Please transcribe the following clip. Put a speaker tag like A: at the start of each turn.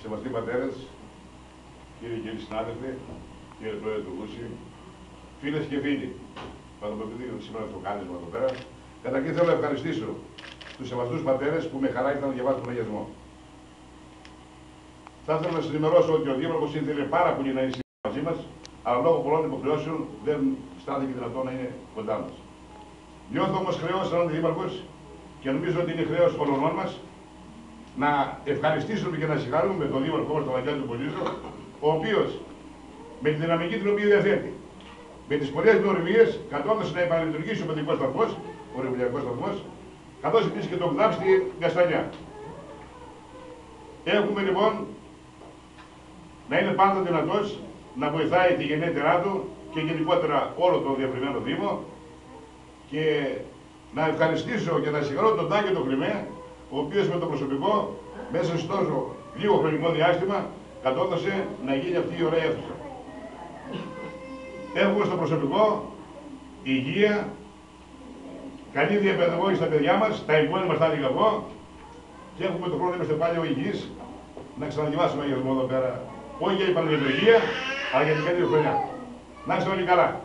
A: Σεβαστοί πατέρες, κύριοι και κύριοι συνάδελφοι, κύριε Πρόεδρε του Βούση, φίλες και φίλοι, παντοπαιδευτεί σήμερα στο κάλεσμα εδώ πέρα, καταρχήν θέλω να ευχαριστήσω τους σεβαστούς πατέρες που με χαρά ήρθαν να διαβάσουν τον αγιασμό. Θα ήθελα να σας ενημερώσω ότι ο Δήμαρχος ήθελε πάρα πολύ να είναι μαζί μας, αλλά λόγω πολλών υποχρεώσεων δεν στάθηκε δυνατό να είναι κοντά μας. Νιώθω όμως χρέος σαν Δήμαρχος και νομίζω ότι είναι χρέος όλων μας να ευχαριστήσουμε και να συγχαρούμε τον Δήμαρχο μας, τον Βαγγέλη του Πολύζο, ο οποίος με τη δυναμική την οποία διαθέτει, με τις πολλές γνωριμίες, κατόρθωσε να επαναλειτουργήσει ο παιδικός σταθμός, ο ρευλιακός σταθμός, καθώς επίσης και τον ΚΔΑΠ στη Καστανιά. Έχουμε λοιπόν να είναι πάντα δυνατός να βοηθάει τη γενέτειρά του και γενικότερα όλο τον διευρυμένο Δήμο και να ευχαριστήσω και να συγχαρώ τον Τάκη τον Κλιμέ, ο οποίος με το προσωπικό μέσα σε τόσο λίγο χρονικό διάστημα κατόρθωσε να γίνει αυτή η ωραία αίθουσα. Έχουμε στο προσωπικό υγεία, καλή διαπαιδαγώγηση στα παιδιά μας, τα εγγόνια μας τα έλεγα εγώ και έχουμε τον χρόνο να είμαστε πάλι ο υγιής να ξαναδιαβάσουμε αγιασμό εδώ πέρα, όχι για την πανεπιστημιακή, αλλά για την καλύτερη χρονιά. Να είστε όλοι καλά.